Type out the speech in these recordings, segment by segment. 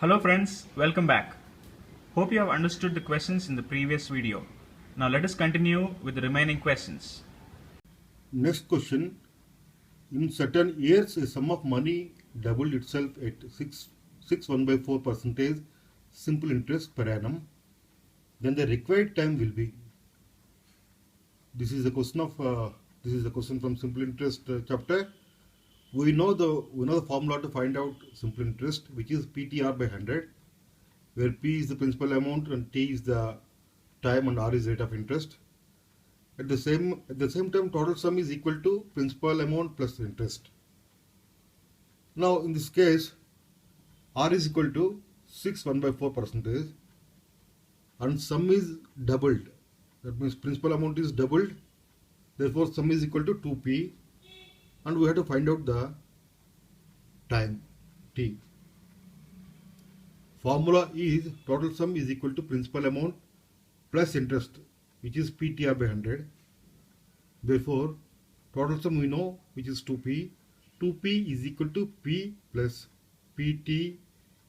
Hello friends, welcome back. Hope you have understood the questions in the previous video. Now let us continue with the remaining questions. Next question. In certain years, a sum of money doubled itself at 1 by 4 percentage simple interest per annum. Then the required time will be. This is the question from simple interest chapter. We know the formula to find out simple interest, which is PTR by 100, where P is the principal amount and T is the time and R is rate of interest. At the same time, total sum is equal to principal amount plus interest. Now in this case, R is equal to 1 by 4 percentage and sum is doubled. That means principal amount is doubled. Therefore, sum is equal to 2P and we have to find out the time T. Formula is total sum is equal to principal amount plus interest, which is PTR by 100. Therefore, total sum we know, which is 2P. 2P is equal to P plus PT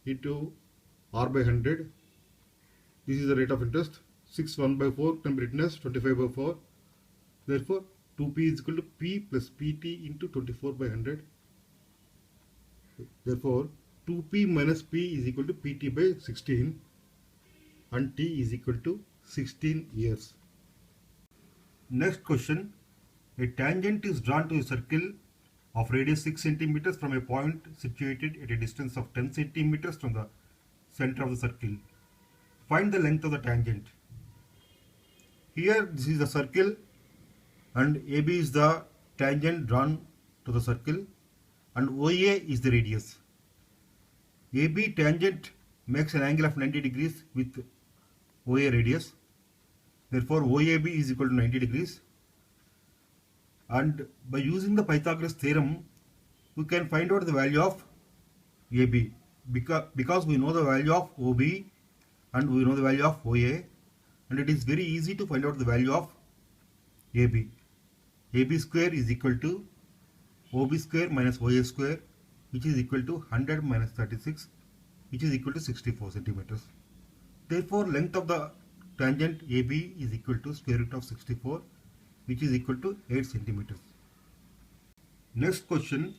into R by 100. This is the rate of interest. 1 by 4 can be written as 25 by 4. Therefore, 2P is equal to P plus PT into 24 by 100. Therefore, 2P minus P is equal to PT by 16 and T is equal to 16 years. Next question. A tangent is drawn to a circle of radius 6 centimeters from a point situated at a distance of 10 centimeters from the center of the circle. Find the length of the tangent. Here this is the circle and AB is the tangent drawn to the circle and OA is the radius. AB tangent makes an angle of 90 degrees with OA radius. Therefore, OAB is equal to 90 degrees. And by using the Pythagoras theorem, we can find out the value of AB because we know the value of OB and we know the value of OA, and it is very easy to find out the value of AB. AB square is equal to OB square minus OA square, which is equal to 100 minus 36, which is equal to 64 centimeters. Therefore, length of the tangent AB is equal to square root of 64, which is equal to 8 centimeters. Next question.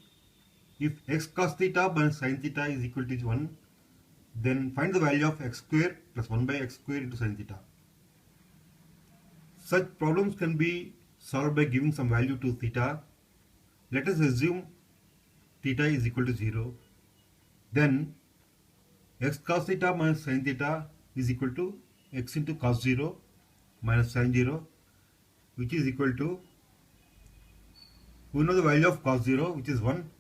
If x cos theta minus sin theta is equal to 1, then find the value of x square plus 1 by x square into sin theta. Such problems can be solved by giving some value to theta. Let us assume theta is equal to 0. Then x cos theta minus sin theta is equal to x into cos 0 minus sin 0, which is equal to, we know the value of cos 0, which is 1,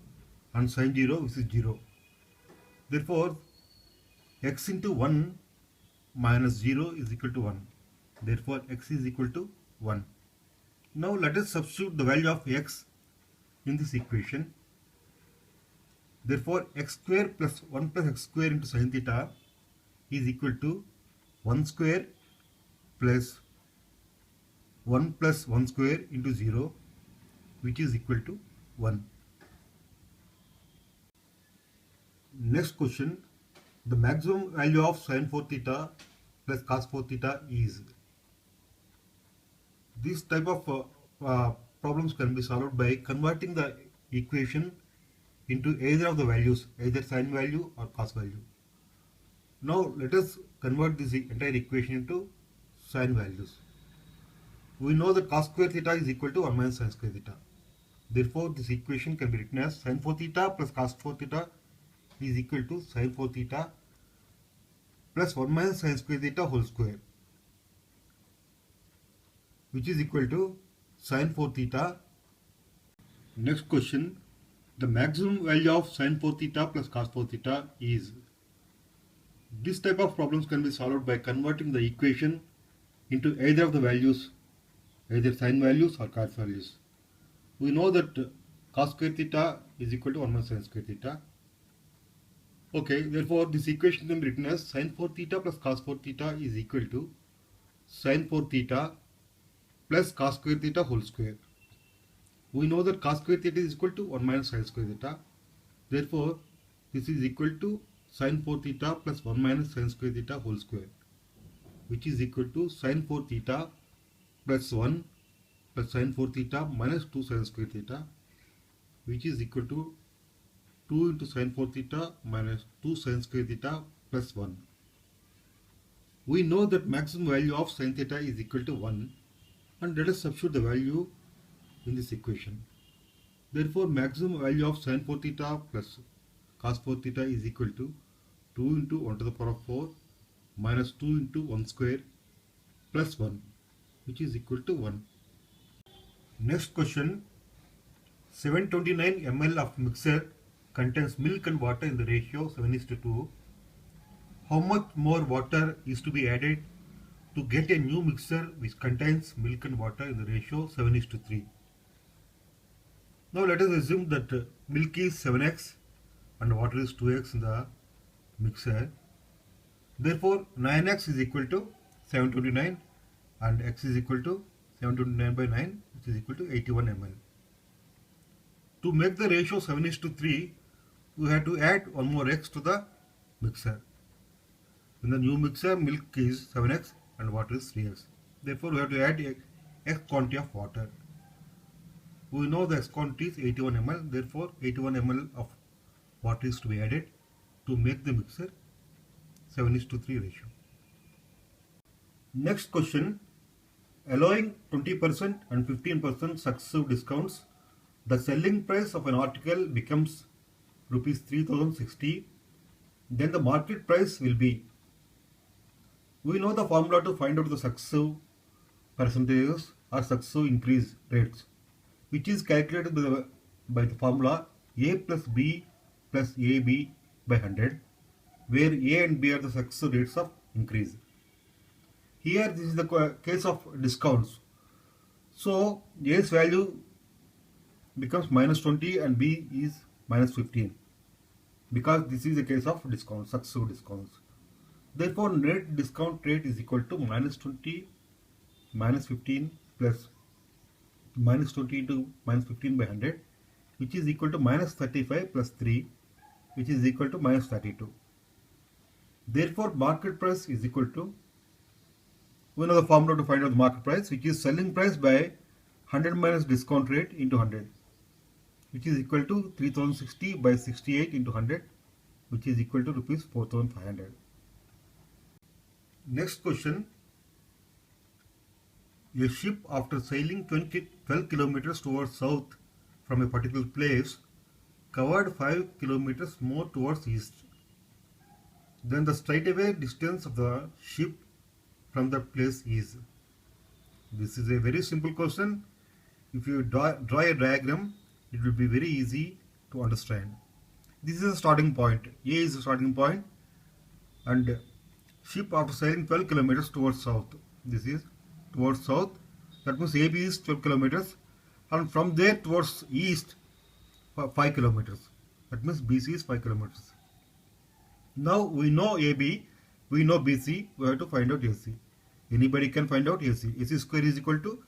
and sin 0, which is 0. Therefore, x into 1 minus 0 is equal to 1. Therefore, x is equal to 1. Now, let us substitute the value of x in this equation. Therefore, x square plus 1 plus x square into sin theta is equal to 1 square plus 1 plus 1 square into 0, which is equal to 1. Next question. The maximum value of sin 4 theta plus cos 4 theta is. This type of problems can be solved by converting the equation into either of the values, either sin value or cos value. Now let us convert this entire equation into sin values. We know that cos square theta is equal to 1 minus sin square theta. Therefore, this equation can be written as sin 4 theta plus cos 4 theta is equal to sin 4 theta plus 1 minus sin square theta whole square, which is equal to sin 4 theta. Next question. The maximum value of sin 4 theta plus cos 4 theta is. This type of problems can be solved by converting the equation into either of the values, either sin values or cos values. We know that cos square theta is equal to 1 minus sin square theta. Okay, therefore this equation can be written as sin 4 theta plus cos 4 theta is equal to sin 4 theta plus cos square theta whole square. We know that cos square theta is equal to 1 minus sin square theta. Therefore, this is equal to sin 4 theta plus 1 minus sin square theta whole square, which is equal to sin 4 theta plus 1 plus sin 4 theta minus 2 sin square theta, which is equal to 2 into sin 4 theta minus 2 sin square theta plus 1. We know that maximum value of sin theta is equal to 1, and let us substitute the value in this equation. Therefore, maximum value of sin 4 theta plus cos 4 theta is equal to 2 into 1 to the power of 4 minus 2 into 1 square plus 1, which is equal to 1. Next question. 729 ml of mixture contains milk and water in the ratio 7:2. How much more water is to be added to get a new mixture which contains milk and water in the ratio 7:3? Now let us assume that milk is 7x and water is 2x in the mixture. Therefore 9x is equal to 729 and x is equal to 729 by 9, which is equal to 81 ml. To make the ratio 7:3, we have to add one more x to the mixer. In the new mixer, milk is 7x and water is 3x. Therefore, we have to add x quantity of water. We know the x quantity is 81 ml. Therefore, 81 ml of water is to be added to make the mixer 7:3 ratio. Next question. Allowing 20% and 15% successive discounts, the selling price of an article becomes rupees 3060. Then the market price will be. We know the formula to find out the successive percentages or successive increase rates, which is calculated by the formula A plus B plus AB by 100, where A and B are the successive rates of increase. Here this is the case of discounts. So A's value becomes minus 20 and B is minus 15, because this is a case of discounts, successive discounts. Therefore, net discount rate is equal to minus 20 minus 15 plus minus 20 into minus 15 by 100, which is equal to minus 35 plus 3, which is equal to minus 32. Therefore, market price is equal to, we know the formula to find out the market price, which is selling price by 100 minus discount rate into 100, which is equal to 3060 by 68 into 100, which is equal to rupees 4500. Next question. A ship, after sailing 12 kilometers towards south from a particular place, covered 5 kilometers more towards east. Then the straightaway distance of the ship from that place is. This is a very simple question. If you draw a diagram, it will be very easy to understand. This is a starting point. A is the starting point, and ship after sailing 12 kilometers towards south. This is towards south. That means AB is 12 kilometers, and from there towards east 5 kilometers. That means BC is 5 kilometers. Now we know AB, we know BC, we have to find out AC. Anybody can find out AC. AC square is equal to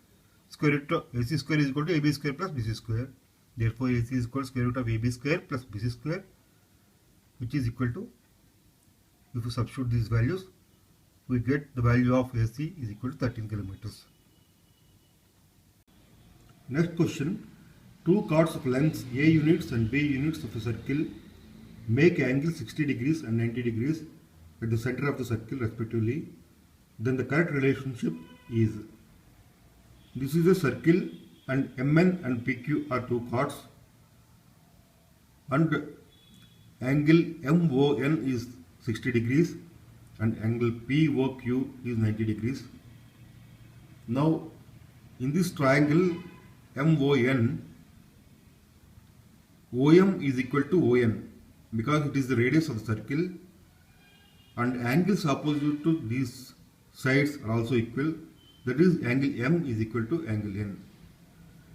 square root of AC square is equal to AB square plus BC square. Therefore, AC is equal to square root of AB square plus BC square, which is equal to, if you substitute these values, we get the value of AC is equal to 13 kilometers. Next question. Two chords of lengths A units and B units of a circle make angles 60 degrees and 90 degrees at the center of the circle respectively. Then the correct relationship is. This is a circle and MN and PQ are two chords, and angle MON is 60 degrees and angle POQ is 90 degrees. Now in this triangle MON, OM is equal to ON because it is the radius of the circle, and angles opposite to these sides are also equal. That is, angle M is equal to angle N.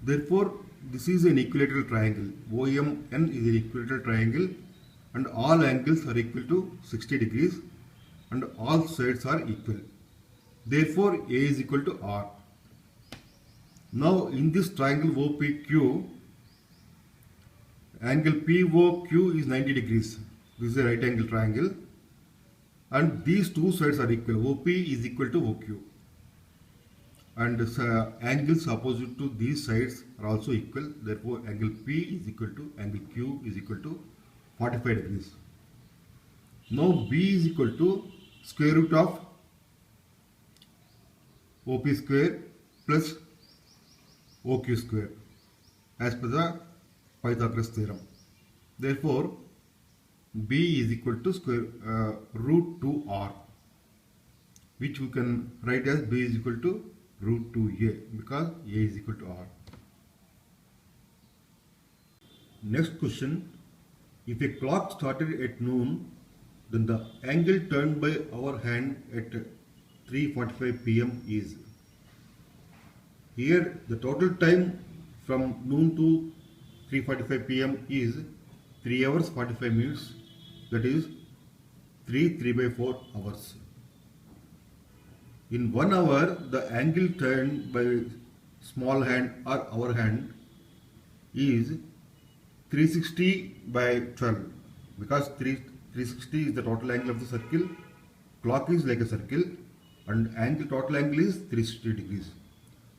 Therefore, this is an equilateral triangle. OMN is an equilateral triangle, and all angles are equal to 60 degrees and all sides are equal. Therefore, A is equal to R. Now, in this triangle OPQ, angle POQ is 90 degrees. This is a right angle triangle, and these two sides are equal. OP is equal to OQ, and angles opposite to these sides are also equal. Therefore, angle P is equal to angle Q is equal to 45 degrees. Now B is equal to square root of OP square plus OQ square as per the Pythagoras theorem. Therefore, B is equal to root 2R, which we can write as B is equal to root 2A, because A is equal to R. Next question: if a clock started at noon, then the angle turned by our hand at 3:45 p.m. is. Here the total time from noon to 3:45 p.m. is 3 hours 45 minutes, that is 3/4 hours. In 1 hour, the angle turned by small hand or our hand is 360/12, because 360 is the total angle of the circle, clock is like a circle, and total angle is 360 degrees,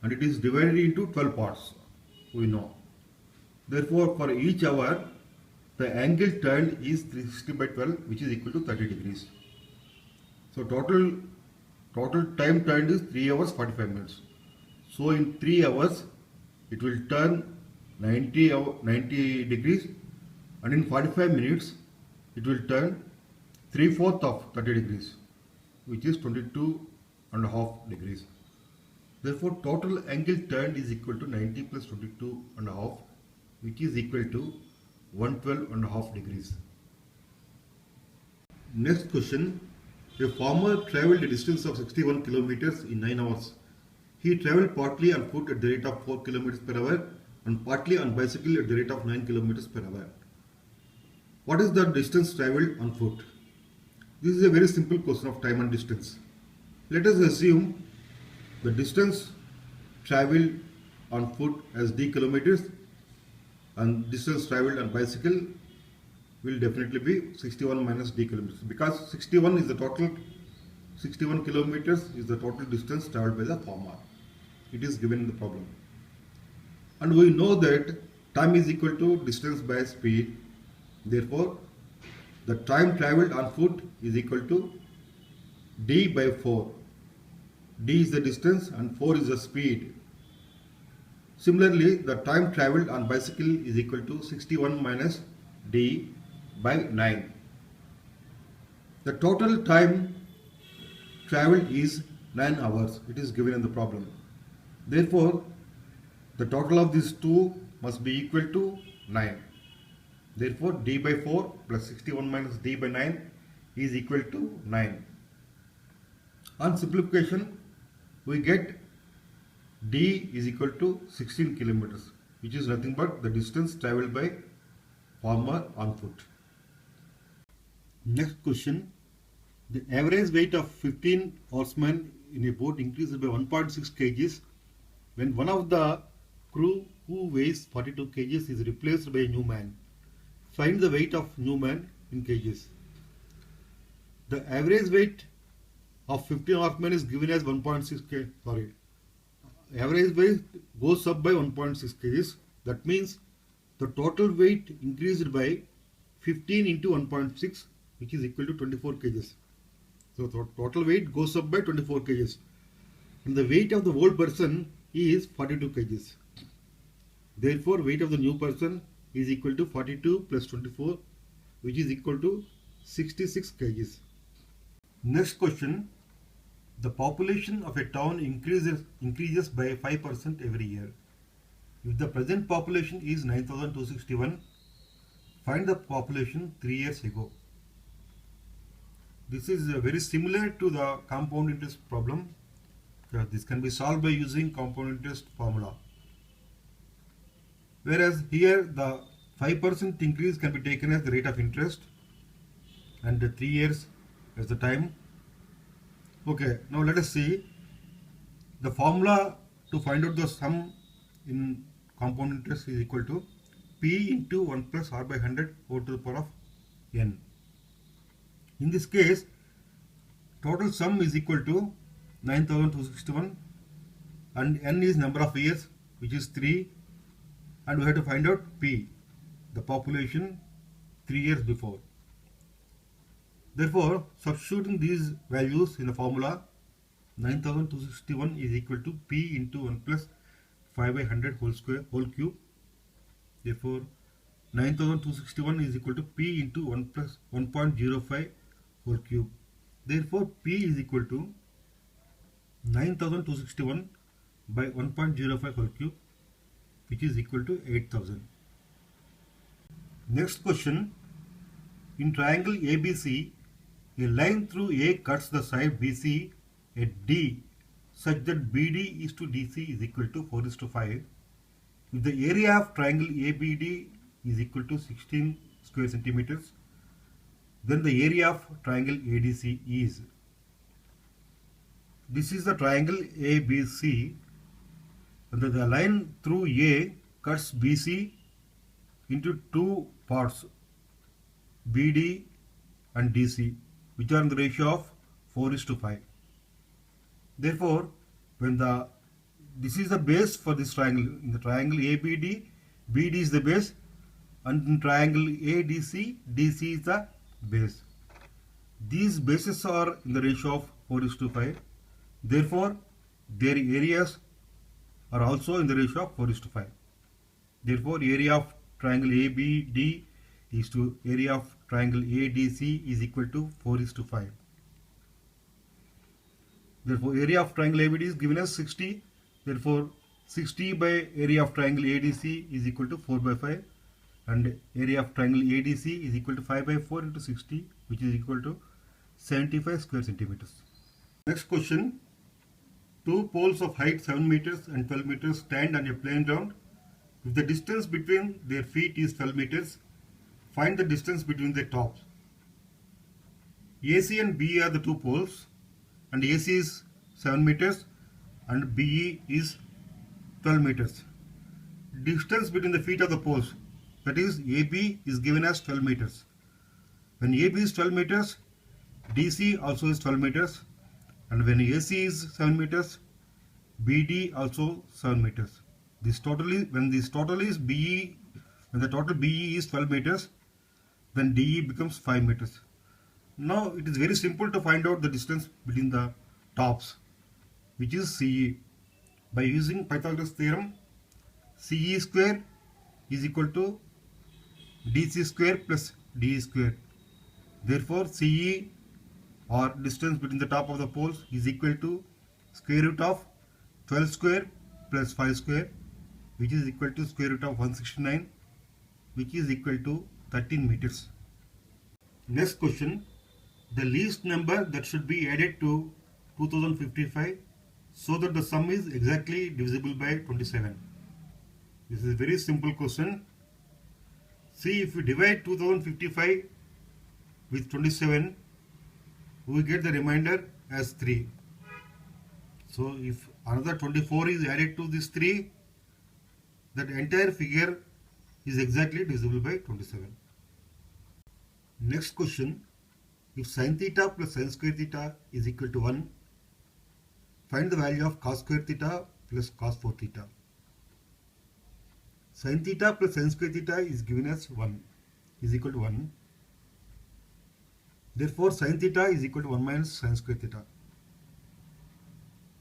and it is divided into 12 parts, we know. Therefore, for each hour, the angle turned is 360/12, which is equal to 30 degrees. So total time turned is 3 hours 45 minutes. So in 3 hours, it will turn 90 degrees, and in 45 minutes, it will turn 3/4 of 30 degrees, which is 22.5 degrees. Therefore, total angle turned is equal to 90 plus 22.5, which is equal to 112.5 degrees. Next question: a farmer traveled a distance of 61 kilometers in 9 hours. He traveled partly on foot at the rate of 4 kilometers per hour and partly on bicycle at the rate of 9 kilometers per hour. What is the distance traveled on foot? This is a very simple question of time and distance. Let us assume the distance traveled on foot as d kilometers, and distance traveled on bicycle will definitely be 61 minus d kilometers, because 61 kilometers is the total distance traveled by the farmer. It is given in the problem. And we know that time is equal to distance by speed. Therefore, the time traveled on foot is equal to d by 4. D is the distance and 4 is the speed. Similarly, the time traveled on bicycle is equal to 61 minus d by 9. The total time traveled is 9 hours. It is given in the problem. Therefore, the total of these two must be equal to 9. Therefore, d by 4 plus 61 minus d by 9 is equal to 9. On simplification, we get d is equal to 16 kilometers, which is nothing but the distance traveled by farmer on foot. Next question: the average weight of 15 horsemen in a boat increases by 1.6 kgs when one of the crew who weighs 42 kgs is replaced by a new man. Find the weight of new man in kgs. The average weight of 15 horsemen is given as 1.6 kg. Average weight goes up by 1.6 kgs. That means the total weight increased by 15 into 1.6, which is equal to 24 kgs. So total weight goes up by 24 kgs. And the weight of the old person is 42 kgs. Therefore, weight of the new person is equal to 42 plus 24, which is equal to 66 kgs. Next question: the population of a town increases by 5% every year. If the present population is 9,261, find the population 3 years ago. This is very similar to the compound interest problem. This can be solved by using compound interest formula. Whereas here the 5% increase can be taken as the rate of interest and the 3 years as the time. Okay, now let us see the formula to find out the sum in compound interest is equal to P into 1 plus R by 100 over to the power of n. In this case, total sum is equal to 9261 and n is number of years, which is 3, and we have to find out P, the population 3 years before. Therefore, substituting these values in the formula, 9261 is equal to P into 1 plus 5 by 100 whole cube. Therefore, 9261 is equal to P into 1 plus 1.05 whole cube. Therefore, P is equal to 9261 by 1.05 whole cube, which is equal to 8000. Next question. In triangle ABC, a line through A cuts the side BC at D such that BD is to DC is equal to 4:5. If the area of triangle ABD is equal to 16 square centimeters, then the area of triangle ADC is. This is the triangle ABC, and the line through A cuts BC into two parts, BD and DC, which are in the ratio of 4:5. Therefore, when this is the base for this triangle, in the triangle ABD, BD is the base, and in triangle ADC, DC is the base. These bases are in the ratio of 4:5. Therefore, their areas are also in the ratio of 4:5. Therefore, area of triangle ABD is to area of triangle ADC is equal to 4:5. Therefore, area of triangle ABD is given as 60. Therefore, 60 by area of triangle ADC is equal to 4/5, and area of triangle ADC is equal to 5/4 into 60, which is equal to 75 square centimeters. Next question. Two poles of height 7 meters and 12 meters stand on a plain ground. If the distance between their feet is 12 meters, find the distance between their tops. AC and BE are the two poles, and AC is 7 meters and BE is 12 meters. Distance between the feet of the poles, that is AB, is given as 12 meters. When AB is 12 meters, DC also is 12 meters, and when AC is 7 meters, BD also 7 meters. When the total BE is 12 meters, then DE becomes 5 meters. Now it is very simple to find out the distance between the tops, which is CE. By using Pythagoras theorem, CE square is equal to DC square plus DE square. Therefore, CE, or distance between the top of the poles, is equal to square root of 12 square plus 5 square, which is equal to square root of 169, which is equal to 13 meters. Next question. The least number that should be added to 2055 so that the sum is exactly divisible by 27. This is a very simple question. See, if we divide 2055 with 27, we get the remainder as 3. So if another 24 is added to this 3, that entire figure is exactly divisible by 27. Next question. If sin theta plus sin square theta is equal to 1, find the value of cos square theta plus cos 4 theta. Sin theta plus sin square theta is given as 1, is equal to 1. Therefore, sin theta is equal to 1 minus sin square theta.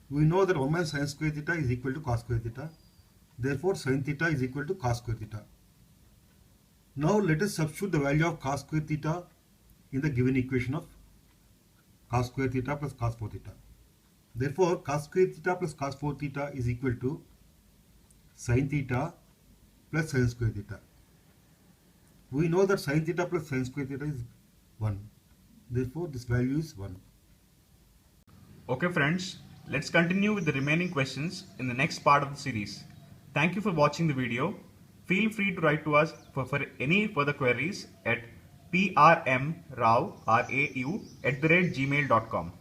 We know that 1 minus sin square theta is equal to cos square theta. Therefore, sin theta is equal to cos square theta. Now let us substitute the value of cos square theta in the given equation of cos square theta plus cos 4 theta. Therefore, cos square theta plus cos 4 theta is equal to sin theta plus sin square theta. We know that sin theta plus sin square theta is 1. Therefore, this value is 1. Okay friends, let's continue with the remaining questions in the next part of the series. Thank you for watching the video. Feel free to write to us for any further queries at prmrau@gmail.com.